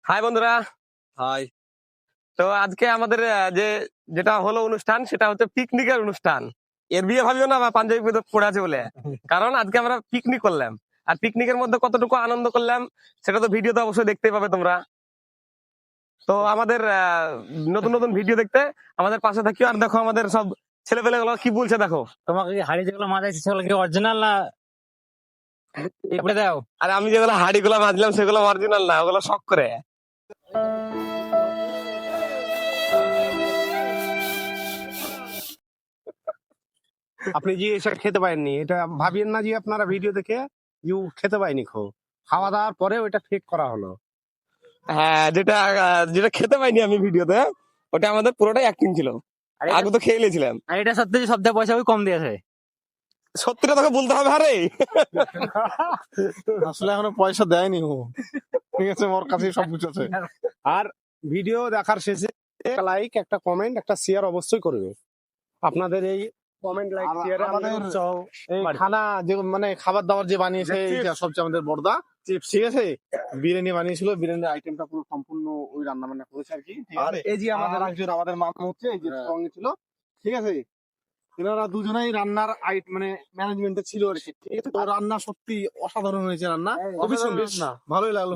High বন্ধুরা, high. তো আজকে আমাদের যেটা হলো অনুষ্ঠান সেটা হচ্ছে পিকনিকের অনুষ্ঠান। এর বিয়ে ভাবিও না আমার পাঞ্জাবি পড়ে আছে বলে, কারণ আজকে আমরা পিকনিক করলাম। আর পিকনিকের মধ্যে কতটুকু আনন্দ করলাম সেটা তো ভিডিওতে অবশ্যই দেখতেই পাবে তোমরা। তো আমাদের নতুন নতুন ভিডিও দেখতে আমাদের পাশে থাকিও। আর দেখো আমাদের সব ছেলেপেলে গুলো কি বলছে দেখো। তোমাকে কি হাড়ি যেগুলো মাজাইছে সেগুলো কি অরিজিনাল না দাও? আর আমি যেগুলো হাড়ি গুলা মাজলাম সেগুলো অরিজিনাল না, ওগুলো শখ করে। আপনি যে এসব খেতে পারেননি, এটা ভাবিয়েন না যে আপনারা ভিডিও দেখে খেতে পাইনি। খাওয়া দাওয়ার পরে ওইটা ফেক করা হলো। হ্যাঁ, যেটা যেটা খেতে পাইনি আমি ভিডিওতে, ওটা আমাদের পুরোটাই অ্যাক্টিং ছিল। আগে তো খেয়ে নিয়েছিলাম। আর এটা সত্যি যে সব পয়সা কম দিয়েছে। সত্যিটা তোকে বলতে হবে। আরে আসলে এখনো পয়সা দেয়নি ও, ঠিক আছে, ওর কাছে সব কিছু আছে। আর ভিডিও দেখার শেষে একটা লাইক, একটা কমেন্ট, একটা শেয়ার অবশ্যই করবে। আপনাদের এই কমেন্ট, লাইক, শেয়ারে আমাদের এই খানা যে মানে খাবার দাবার যে বানিয়েছে এইটা সবচেয়ে আমাদের বড়দা চিপস, ঠিক আছে। বিরিয়ানি বানিয়েছিল, বিরিয়ানির আইটেমটা পুরো সম্পূর্ণ ওই রান্না বান্না করেছে আর কি। আর এই যে আমাদের একজন আমাদের মামা হচ্ছে, এই যে সঙ্গে ছিল, ঠিক আছে। এনারা দুজনেই রান্নার মানে ম্যানেজমেন্টে ছিল আর কি, ঠিক আছে। তো রান্না সত্যি অসাধারণ হয়েছে, রান্না খুবই সুন্দর, ভালোই লাগলো।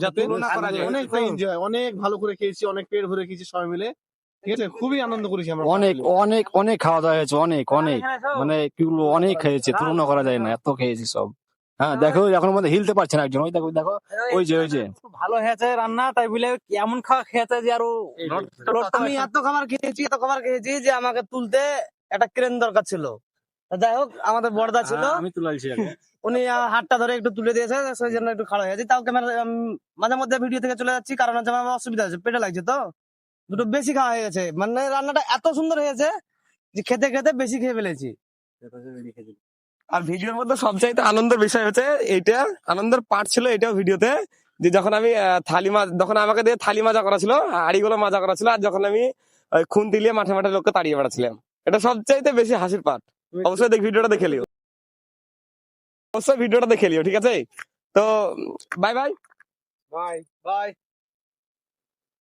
অনেকটা এনজয়, অনেক ভালো করে খেয়েছি, অনেক পেট ভরে খেয়েছি সবাই মিলে, ঠিক আছে। খুবই আনন্দ করেছি আমরা। অনেক অনেক অনেক খাওয়া দাওয়া হয়েছে, অনেক অনেক মানে কি বলবো, অনেক খেয়েছে, তুলনা করা যায় না, এত খেয়েছি সব। হ্যাঁ দেখো, এখন মধ্যে হিলতে পারছে না একজন, ওই দেখো দেখো, ওই যে ভালো হয়েছে রান্না, তাই বলে এমন খাওয়া খেয়েছে যে আরো আমি এত খাবার খেয়েছি যে আমাকে তুলতে একটা ক্রেন দরকার ছিল। যাই হোক, আমাদের বড়দা ছিল, আমি তুলাইছি উনি হাতটা ধরে একটু তুলে দিয়েছে, সেই জন্য একটু খারাপ হয়েছে। তাও ক্যামেরা মাঝে মধ্যে ভিডিও থেকে চলে যাচ্ছি, কারণ হচ্ছে আমার অসুবিধা হচ্ছে, পেটে লাগছে, তো দুটো বেশি খাওয়া হয়ে গেছে। মানে রান্নাটা এত সুন্দর হয়েছে যে খেতে খেতে বেশি খেয়ে ফেলেছি। আর ভিডিওর মধ্যে সবচাইতে আনন্দের বিষয় হচ্ছে এইটা, আনন্দের পার্ট ছিল এটাও ভিডিওতে, যে যখন আমি যখন আমাকে দিয়ে থালি মাজা করা ছিল, হাড়িগুলো মাজা করা ছিল, আর যখন আমি খুন্তি দিয়ে মাঠে মাঠে লোককে তাড়িয়ে বেড়াচ্ছিলাম, এটা সবচাইতে বেশি হাসির পার্ট। অবশ্যই ভিডিওটা দেখে লিও, অবশ্যই ভিডিওটা দেখে লিও, ঠিক আছে। তো বাই বাই বাই বাই।